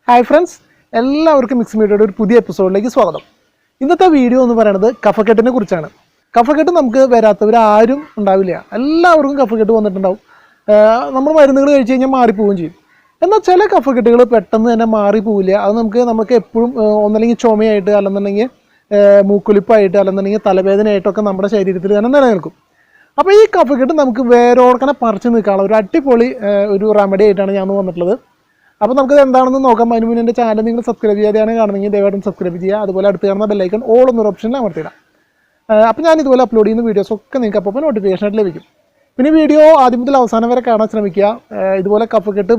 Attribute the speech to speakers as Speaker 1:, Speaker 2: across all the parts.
Speaker 1: Hi friends, എല്ലാവർക്കും mix മീഡിയയുടെ ഒരു പുതിയ എപ്പിസോഡിലേക്ക് സ്വാഗതം. ഇന്നത്തെ വീഡിയോ എന്ന് പറയുന്നത് കഫക്കെട്ടിനെ കുറിച്ചാണ്. കഫക്കെട്ട് നമുക്ക് വരാത്തവരാരും ഉണ്ടാവില്ല, എല്ലാവർക്കും കഫക്കെട്ട് വന്നിട്ടുണ്ടാവും. നമ്മൾ മരുന്നുകൾ കഴിച്ച് കഴിഞ്ഞാൽ മാറിപ്പോവുകയും ചെയ്യും. എന്നാൽ ചില കഫക്കെട്ടുകൾ പെട്ടെന്ന് തന്നെ മാറിപ്പോവില്ല. അത് നമുക്ക് എപ്പോഴും ഒന്നല്ലെങ്കിൽ ചുമയായിട്ട്, അല്ലെന്നുണ്ടെങ്കിൽ മൂക്കൊലിപ്പായിട്ട്, അല്ലെന്നുണ്ടെങ്കിൽ തലവേദനയായിട്ടൊക്കെ നമ്മുടെ ശരീരത്തിൽ തന്നെ നിലനിൽക്കും. അപ്പോൾ ഈ കഫക്കെട്ട് നമുക്ക് വേരോടക്കനെ പറിച്ച് നിൽക്കാനുള്ള ഒരു അടിപൊളി ഒരു റെമഡി ആയിട്ടാണ് ഞാൻ വന്നിട്ടുള്ളത്. അപ്പോൾ നമുക്കത് എന്താണെന്ന് നോക്കാം. അതിന് മുന്നേ എൻ്റെ ചാനൽ നിങ്ങൾ സബ്സ്ക്രൈബ് ചെയ്യാതെയാണ് കാണുമെങ്കിൽ ദയവായിട്ടും സബ്സ്ക്രൈബ് ചെയ്യുക. അതുപോലെ അടുത്ത് കാണുന്ന ബെല്ലൈക്കൺ ഓൾ എന്നൊരു ഓപ്ഷനിൽ അമർത്തിയിടാം. അപ്പോൾ ഞാൻ ഇതുപോലെ അപ്ലോഡ് ചെയ്യുന്ന വീഡിയോസൊക്കെ നിങ്ങൾക്ക് അപ്പോൾ നോട്ടിഫിക്കേഷനായിട്ട് ലഭിക്കും. പിന്നെ വീഡിയോ ആദ്യം മുതൽ അവസാനം വരെ കാണാൻ ശ്രമിക്കുക. ഇതുപോലെ കഫക്കെട്ട്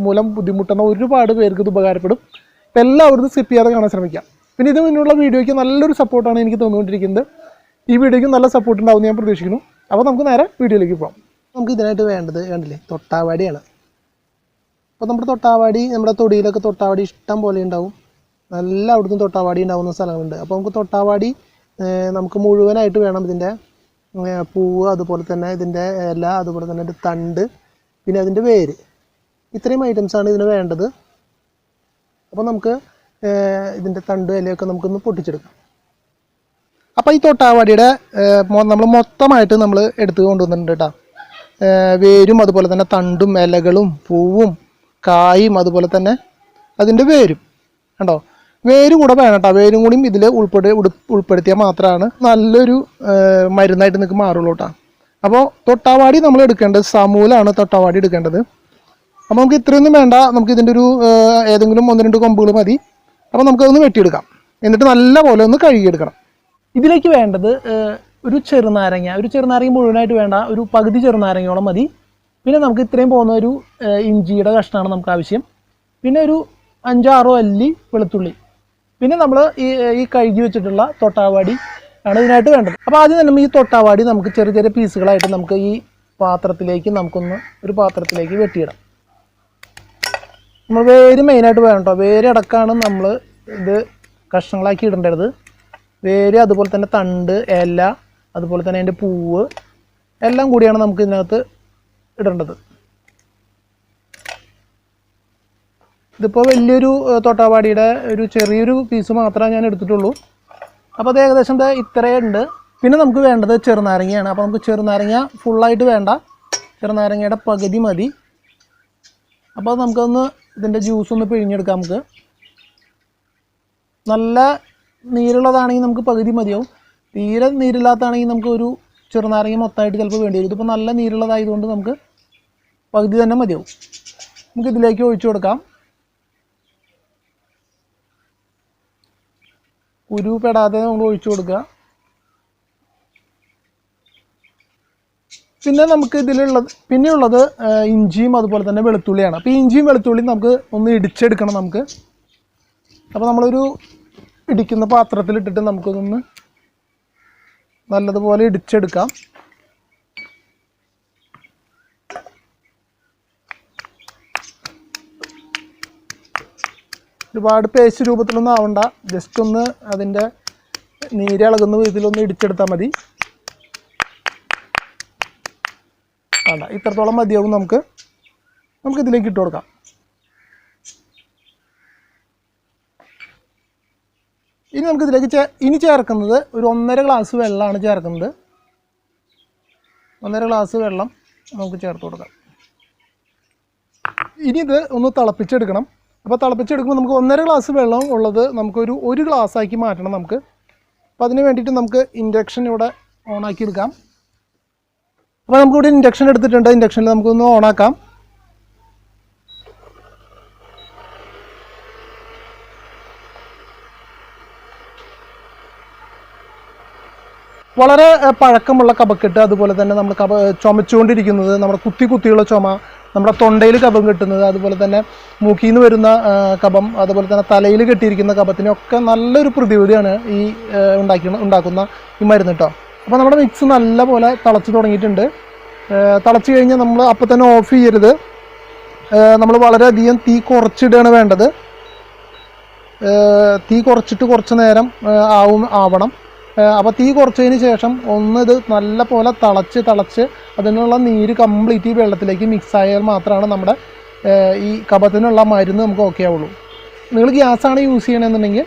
Speaker 1: മൂലം ബുദ്ധിമുട്ടുന്ന ഒരുപാട് പേർക്ക് ഇത് ഉപകാരപ്പെടും. അപ്പോൾ എല്ലാവരും സ്കിപ്പ് ചെയ്യാതെ കാണാൻ ശ്രമിക്കുക. പിന്നെ ഇത് മുന്നുള്ള വീഡിയോയ്ക്ക് നല്ലൊരു സപ്പോർട്ടാണ് എനിക്ക് തോന്നുകൊണ്ടിരിക്കുന്നത്. ഈ വീഡിയോയ്ക്ക് നല്ല സപ്പോർട്ട് ഉണ്ടാവുമെന്ന് ഞാൻ പ്രതീക്ഷിക്കുന്നു. അപ്പോൾ നമുക്ക് നേരെ വീഡിയോയിലേക്ക് പോകാം. നമുക്ക് ഇതിനായിട്ട് വേണ്ടത് കണ്ടില്ലേ, തൊട്ടാവാടിയാണ്. അപ്പോൾ നമ്മുടെ തൊട്ടാവാടി, നമ്മുടെ തൊടിയിലൊക്കെ തൊട്ടാവാടി ഇഷ്ടം പോലെ ഉണ്ടാവും. നല്ല അവിടുന്ന് തൊട്ടാവാടി ഉണ്ടാവുന്ന സ്ഥലമുണ്ട്. അപ്പോൾ നമുക്ക് തൊട്ടാവാടി നമുക്ക് മുഴുവനായിട്ട് വേണം. ഇതിൻ്റെ പൂവ്, അതുപോലെ തന്നെ ഇതിൻ്റെ ഇല, അതുപോലെ തന്നെ ഇതിൻ്റെ തണ്ട്, പിന്നെ അതിൻ്റെ വേര്, ഇത്രയും ഐറ്റംസാണ് ഇതിന് വേണ്ടത്. അപ്പോൾ നമുക്ക് ഇതിൻ്റെ തണ്ട് ഇലയൊക്കെ നമുക്കൊന്ന് പൊട്ടിച്ചെടുക്കാം. അപ്പോൾ ഈ തൊട്ടാവാടിയുടെ നമ്മൾ മൊത്തമായിട്ട് നമ്മൾ എടുത്ത് കൊണ്ടുവന്നിട്ടുണ്ട് കേട്ടോ. വേരും അതുപോലെ തന്നെ തണ്ടും ഇലകളും പൂവും കായും അതുപോലെ തന്നെ അതിൻ്റെ വേരും കണ്ടോ. വേര് കൂടെ വേണം കേട്ടോ. വേരും കൂടിയും ഇതിൽ ഉൾപ്പെടുത്തിയാൽ മാത്രമാണ് നല്ലൊരു മരുന്നായിട്ട് നിങ്ങൾക്ക് മാറുള്ളൂ കേട്ടോ. അപ്പോൾ തൊട്ടാവാടി നമ്മൾ എടുക്കേണ്ടത് സമൂലാണ്. തൊട്ടാവാടി എടുക്കേണ്ടത്. അപ്പോൾ നമുക്ക് ഇത്രയൊന്നും വേണ്ട. നമുക്ക് ഇതിൻ്റെ ഒരു ഏതെങ്കിലും 1-2 കൊമ്പുകൾ മതി. അപ്പോൾ നമുക്കതൊന്ന് വെട്ടിയെടുക്കാം. എന്നിട്ട് നല്ല പോലെ ഒന്ന് കഴുകിയെടുക്കണം. ഇതിലേക്ക് വേണ്ടത് ഒരു ചെറുനാരങ്ങ മുഴുവനായിട്ട് വേണ്ട, ഒരു പകുതി ചെറുനാരങ്ങയോളം മതി. പിന്നെ നമുക്ക് ഇത്രയും പോകുന്ന ഒരു ഇഞ്ചിയുടെ കഷ്ണമാണ് നമുക്ക് ആവശ്യം. പിന്നെ ഒരു 5-6 അല്ലി വെളുത്തുള്ളി. പിന്നെ നമ്മൾ ഈ കഴുകി വെച്ചിട്ടുള്ള തൊട്ടാവാടി ആണ് ഇതിനായിട്ട് വേണ്ടത്. അപ്പോൾ ആദ്യം തന്നെ ഈ തൊട്ടാവാടി നമുക്ക് ചെറിയ ചെറിയ പീസുകളായിട്ട് നമുക്ക് ഈ ഒരു പാത്രത്തിലേക്ക് വെട്ടിയിടാം. നമ്മൾ വേര് മെയിനായിട്ട് വേണം കേട്ടോ. വേര് അടക്കമാണ് നമ്മൾ ഇത് കഷ്ണങ്ങളാക്കി ഇടേണ്ടത്. വേര്, അതുപോലെ തന്നെ തണ്ട്, ഇല, അതുപോലെ തന്നെ അതിൻ്റെ പൂവ് എല്ലാം കൂടിയാണ് നമുക്ക് ഇതിനകത്ത് ഇടേണ്ടത്. ഇതിപ്പോൾ വലിയൊരു തൊട്ടാവാടിയുടെ ഒരു ചെറിയൊരു പീസ് മാത്രമേ ഞാൻ എടുത്തിട്ടുള്ളൂ. അപ്പോൾ അത് ഏകദേശം ഇത്രയും ഉണ്ട്. പിന്നെ നമുക്ക് വേണ്ടത് ചെറുനാരങ്ങയാണ്. അപ്പോൾ നമുക്ക് ചെറുനാരങ്ങ ഫുള്ളായിട്ട് വേണ്ട, ചെറുനാരങ്ങയുടെ പകുതി മതി. അപ്പോൾ നമുക്കൊന്ന് ഇതിൻ്റെ ജ്യൂസ് ഒന്ന് പിഴിഞ്ഞെടുക്കാം. നമുക്ക് നല്ല നീരുള്ളതാണെങ്കിൽ നമുക്ക് പകുതി മതിയാവും. തീരെ നീരില്ലാത്തതാണെങ്കിൽ നമുക്ക് ഒരു ചെറുനാരങ്ങ മൊത്തമായിട്ട് ചിലപ്പോൾ വേണ്ടി വരും. ഇതിപ്പോൾ നല്ല നീരുള്ളതായതുകൊണ്ട് നമുക്ക് പകുതി തന്നെ മതിയാവും. നമുക്ക് ഇതിലേക്ക് ഒഴിച്ചു കൊടുക്കാം. കുരു പെടാതെ നമ്മൾ ഒഴിച്ചു കൊടുക്കുക. പിന്നെ നമുക്ക് പിന്നെയുള്ളത് ഇഞ്ചിയും അതുപോലെ തന്നെ വെളുത്തുള്ളിയാണ്. അപ്പോൾ ഈ ഇഞ്ചിയും വെളുത്തുള്ളിയും നമുക്ക് ഒന്ന് ഇടിച്ചെടുക്കണം. അപ്പോൾ നമ്മളൊരു ഇടിക്കുന്ന പാത്രത്തിലിട്ടിട്ട് നമുക്കൊന്ന് നല്ലതുപോലെ ഇടിച്ചെടുക്കാം. ഒരുപാട് പേസ്റ്റ് രൂപത്തിലൊന്നും ആവണ്ട, ജസ്റ്റ് ഒന്ന് അതിൻ്റെ നീരിളകുന്ന വിധത്തിലൊന്ന് ഇടിച്ചെടുത്താൽ മതി. വേണ്ട, ഇത്രത്തോളം മതിയാവും. നമുക്ക് ഇതിലേക്ക് ഇട്ട് കൊടുക്കാം. ഇനി നമുക്കിതിലേക്ക് ചേർക്കുന്നത് ഒരു 1.5 ഗ്ലാസ് വെള്ളമാണ് ചേർക്കുന്നത്. 1.5 ഗ്ലാസ് വെള്ളം നമുക്ക് ചേർത്ത് കൊടുക്കാം. ഇനി ഇത് ഒന്ന് തിളപ്പിച്ചെടുക്കണം. അപ്പോൾ തിളപ്പിച്ചെടുക്കുമ്പോൾ നമുക്ക് 1.5 ഗ്ലാസ് വെള്ളം ഉള്ളത് നമുക്കൊരു 1 ഗ്ലാസ്സാക്കി മാറ്റണം നമുക്ക്. അപ്പോൾ അതിന് വേണ്ടിയിട്ട് നമുക്ക് ഇൻഡക്ഷൻ ഇവിടെ ഓണാക്കി എടുക്കാം. അപ്പോൾ നമുക്കിവിടെ ഇൻഡക്ഷൻ എടുത്തിട്ടുണ്ട്. ഇൻഡക്ഷനിൽ നമുക്കൊന്ന് ഓണാക്കാം. വളരെ പഴക്കമുള്ള കഫക്കെട്ട്, അതുപോലെ തന്നെ നമ്മൾ ചുമച്ചുകൊണ്ടിരിക്കുന്നത്, നമ്മുടെ കുത്തിയുള്ള ചുമ, നമ്മുടെ തൊണ്ടയിൽ കഫം കെട്ടുന്നത്, അതുപോലെ തന്നെ മൂക്കിൽ നിന്ന് വരുന്ന കഫം, അതുപോലെ തന്നെ തലയിൽ കെട്ടിയിരിക്കുന്ന കഫത്തിനൊക്കെ നല്ലൊരു പ്രതിവിധിയാണ് ഈ ഉണ്ടാക്കുന്ന ഈ മരുന്ന് കേട്ടോ. അപ്പോൾ നമ്മുടെ മിക്സ് നല്ല പോലെ തിളച്ച് തുടങ്ങിയിട്ടുണ്ട്. തിളച്ച് കഴിഞ്ഞാൽ നമ്മൾ അപ്പോൾ തന്നെ ഓഫ് ചെയ്യരുത്. നമ്മൾ വളരെയധികം തീ കുറച്ചിടുകയാണ് വേണ്ടത്. തീ കുറച്ചിട്ട് കുറച്ച് നേരം ആവണം. അപ്പോൾ തീ കുറച്ചതിന് ശേഷം ഇത് നല്ല പോലെ തിളച്ച് അതിനുള്ള നീര് കംപ്ലീറ്റ് ഈ വെള്ളത്തിലേക്ക് മിക്സ് ആയാൽ മാത്രമാണ് നമ്മുടെ ഈ കഫത്തിനുള്ള മരുന്ന് നമുക്ക് ഓക്കെ ആവുള്ളൂ. നിങ്ങൾ ഗ്യാസാണ് യൂസ് ചെയ്യണമെന്നുണ്ടെങ്കിൽ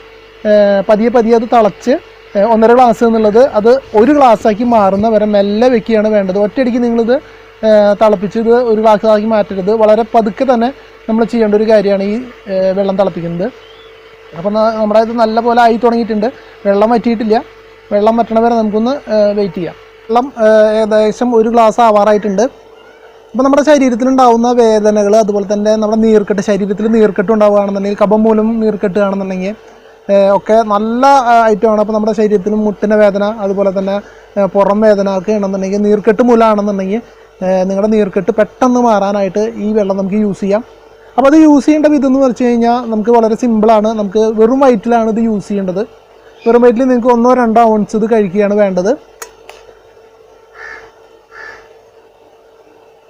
Speaker 1: പതിയെ പതിയെ അത് തിളച്ച് 1.5 ഗ്ലാസ് എന്നുള്ളത് അത് 1 ഗ്ലാസ്സാക്കി മാറുന്ന വരെ മെല്ലെ വെക്കുകയാണ് വേണ്ടത്. ഒറ്റയടിക്ക് നിങ്ങളിത് തിളപ്പിച്ച് ഇത് 1 ഗ്ലാസ്സാക്കി മാറ്റരുത്. വളരെ പതുക്കെ തന്നെ നമ്മൾ ചെയ്യേണ്ട ഒരു കാര്യമാണ് ഈ വെള്ളം തിളപ്പിക്കുന്നത്. അപ്പം നമ്മുടെ ഇത് നല്ല പോലെ ആയി തുടങ്ങിയിട്ടുണ്ട്. വെള്ളം വറ്റിയിട്ടില്ല. വെള്ളം വറ്റണ വരെ നമുക്കൊന്ന് വെയിറ്റ് ചെയ്യാം. വെള്ളം ഏകദേശം 1 ഗ്ലാസ് ആവാറായിട്ടുണ്ട്. അപ്പോൾ നമ്മുടെ ശരീരത്തിലുണ്ടാകുന്ന വേദനകൾ, അതുപോലെ തന്നെ നമ്മുടെ നീർക്കെട്ട്, ശരീരത്തിൽ നീർക്കെട്ട് ഉണ്ടാവുകയാണെന്നുണ്ടെങ്കിൽ, കഫം മൂലം നീർക്കെട്ട് ആണെന്നുണ്ടെങ്കിൽ ഒക്കെ നല്ല ഐറ്റമാണ്. അപ്പോൾ നമ്മുടെ ശരീരത്തിൽ മുട്ടിൻ്റെ വേദന, അതുപോലെ തന്നെ പുറം വേദന ഒക്കെ ആണെന്നുണ്ടെങ്കിൽ, നീർക്കെട്ട് മൂലമാണെന്നുണ്ടെങ്കിൽ നിങ്ങളുടെ നീർക്കെട്ട് പെട്ടെന്ന് മാറാനായിട്ട് ഈ വെള്ളം നമുക്ക് യൂസ് ചെയ്യാം. അപ്പോൾ അത് യൂസ് ചെയ്യേണ്ട വിധം എന്ന് വെച്ച് കഴിഞ്ഞാൽ നമുക്ക് വളരെ സിമ്പിളാണ്. നമുക്ക് വെറും വയറ്റിലാണ് ഇത് യൂസ് ചെയ്യേണ്ടത്. വെറും വയറ്റിൽ നിങ്ങൾക്ക് 1-2 ഔൺസ് ഇത് കഴിക്കുകയാണ് വേണ്ടത്.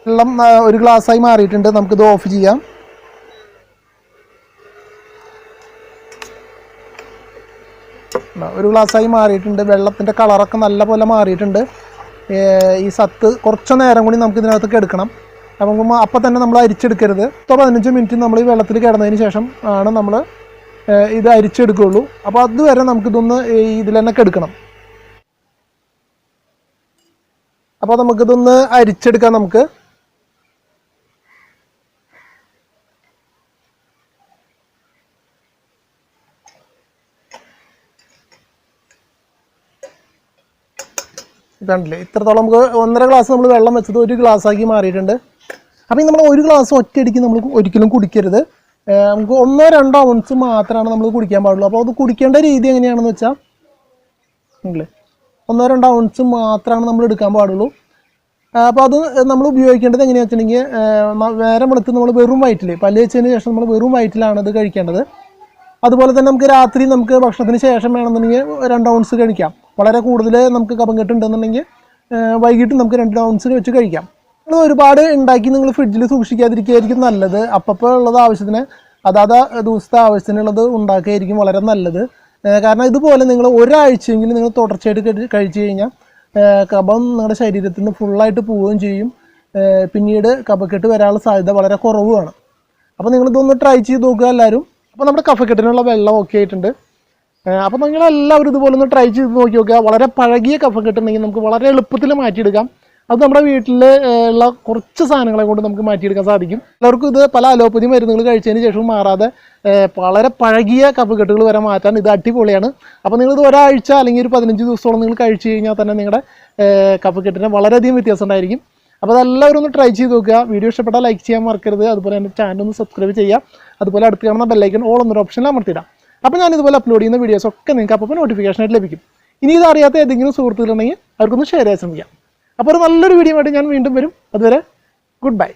Speaker 1: വെള്ളം 1 ഗ്ലാസ്സായി മാറിയിട്ടുണ്ട്. നമുക്കിത് ഓഫ് ചെയ്യാം. ഒരു ഗ്ലാസ്സായി മാറിയിട്ടുണ്ട്. വെള്ളത്തിൻ്റെ കളറൊക്കെ നല്ല പോലെ മാറിയിട്ടുണ്ട്. ഈ സത്ത് കുറച്ച് നേരം കൂടി നമുക്ക് ഇതിനകത്തേക്ക് എടുക്കണം. അപ്പം തന്നെ നമ്മൾ അരിച്ചെടുക്കരുത്. 15 മിനിറ്റ് നമ്മൾ ഈ വെള്ളത്തിൽ കിടന്നതിന് ശേഷം ആണ് നമ്മൾ ഇത് അരിച്ചെടുക്കുകയുള്ളൂ. അപ്പോൾ അതുവരെ നമുക്കിതൊന്ന് ഇതിൽ തന്നെ എടുക്കണം. അപ്പോൾ നമുക്കിതൊന്ന് അരിച്ചെടുക്കാം. നമുക്ക് ഇതാണ്ടല്ലേ, ഇത്രത്തോളം നമുക്ക് 1.5 ഗ്ലാസ് നമ്മൾ വെള്ളം വെച്ചത് 1 ഗ്ലാസ്സാക്കി മാറിയിട്ടുണ്ട്. അപ്പോൾ നമ്മൾ 1 ഗ്ലാസ് ഒറ്റയടിക്ക് നമ്മൾ ഒരിക്കലും കുടിക്കരുത്. നമുക്ക് 1-2 ഔൺസ് മാത്രമാണ് നമ്മൾ കുടിക്കാൻ പാടുള്ളൂ. അപ്പോൾ അത് കുടിക്കേണ്ട രീതി എങ്ങനെയാണെന്ന് വെച്ചാൽ അല്ലേ, 1-2 ഔൺസ് മാത്രമാണ് നമ്മൾ എടുക്കാൻ പാടുള്ളൂ. അപ്പോൾ അത് നമ്മൾ ഉപയോഗിക്കേണ്ടത് എങ്ങനെയാണെന്ന് വെച്ചിട്ടുണ്ടെങ്കിൽ, നേരം വെളുത്ത് നമ്മൾ വെറും വയറ്റിൽ പല്ല് വെച്ചതിന് ശേഷം നമ്മൾ വെറും വയറ്റിലാണ് ഇത് കഴിക്കേണ്ടത്. അതുപോലെ തന്നെ നമുക്ക് രാത്രി നമുക്ക് ഭക്ഷണത്തിന് ശേഷം വേണമെന്നുണ്ടെങ്കിൽ 2 ഔൺസ് കഴിക്കാം. വളരെ കൂടുതൽ നമുക്ക് കഫം കെട്ടുണ്ടെന്നുണ്ടെങ്കിൽ വൈകിട്ട് നമുക്ക് 2 ഔൺസ് വെച്ച് കഴിക്കാം. നിങ്ങൾ ഒരുപാട് ഉണ്ടാക്കി നിങ്ങൾ ഫ്രിഡ്ജിൽ സൂക്ഷിക്കാതിരിക്കുകയായിരിക്കും നല്ലത്. അപ്പോൾ ഉള്ളത് ആവശ്യത്തിന് അതാത് ദിവസത്തെ ആവശ്യത്തിനുള്ളത് ഉണ്ടാക്കുകയായിരിക്കും വളരെ നല്ലത്. കാരണം ഇതുപോലെ നിങ്ങൾ ഒരാഴ്ചയെങ്കിലും നിങ്ങൾ തുടർച്ചയായിട്ട് കഴിച്ചു കഴിഞ്ഞാൽ കഫം നിങ്ങളുടെ ശരീരത്തിൽ നിന്ന് ഫുള്ളായിട്ട് പോവുകയും ചെയ്യും. പിന്നീട് കഫക്കെട്ട് വരാനുള്ള സാധ്യത വളരെ കുറവുമാണ്. അപ്പോൾ നിങ്ങളിതൊന്ന് ട്രൈ ചെയ്ത് നോക്കുക എല്ലാവരും. അപ്പോൾ നമ്മുടെ കഫക്കെട്ടിനുള്ള വെള്ളം ഓക്കെ ആയിട്ടുണ്ട്. അപ്പോൾ നിങ്ങളെല്ലാവരും ഇതുപോലെ ഒന്ന് ട്രൈ ചെയ്ത് നോക്കി നോക്കുക. വളരെ പഴകിയ കഫക്കെട്ടുണ്ടെങ്കിൽ നമുക്ക് വളരെ എളുപ്പത്തിൽ മാറ്റിയെടുക്കാം. അത് നമ്മുടെ വീട്ടിൽ ഉള്ള കുറച്ച് സാധനങ്ങളെ കൊണ്ട് നമുക്ക് മാറ്റിയെടുക്കാൻ സാധിക്കും. എല്ലാവർക്കും ഇത് പല അലോപ്പതി മരുന്നുകൾ കഴിച്ചതിന് ശേഷം മാറാതെ വളരെ പഴകിയ കഫക്കെട്ടുകൾ വരെ മാറ്റാൻ ഇത് അടിപൊളിയാണ്. അപ്പോൾ നിങ്ങളിത് ഒരാഴ്ച അല്ലെങ്കിൽ ഒരു 15 ദിവസത്തോളം നിങ്ങൾ കഴിച്ചു കഴിഞ്ഞാൽ തന്നെ നിങ്ങളുടെ കഫക്കെട്ടിന് വളരെയധികം വ്യത്യാസം ഉണ്ടായിരിക്കും. അപ്പോൾ അതെല്ലാവരും ഒന്ന് ട്രൈ ചെയ്ത് നോക്കുക. വീഡിയോ ഇഷ്ടപ്പെട്ടാൽ ലൈക്ക് ചെയ്യാൻ മറക്കരുത്. അതുപോലെ തന്നെ ചാനൽ ഒന്ന് സബ്സ്ക്രൈബ് ചെയ്യുക. അതുപോലെ അടുത്ത് കാണുന്ന ബെല്ലൈക്കൺ ഓൾ എന്നൊരു ഓപ്ഷനിൽ അമർത്തിയിടാം. അപ്പോൾ ഞാനിതുപോലെ അപ്ലോഡ് ചെയ്യുന്ന വീഡിയോസൊക്കെ നിങ്ങൾക്ക് അപ്പോൾ നോട്ടിഫിക്കേഷനായിട്ട് ലഭിക്കും. ഇനി ഇതറിയാത്ത ഏതെങ്കിലും സുഹൃത്തുക്കളുണ്ടെങ്കിൽ അവർക്കൊന്ന് ഷെയർ ചെയ്യാൻ ശ്രമിക്കാം. അപ്പോൾ ഒരു നല്ലൊരു വീഡിയോ ആയിട്ട് ഞാൻ വീണ്ടും വരും. അതുവരെ ഗുഡ് ബൈ.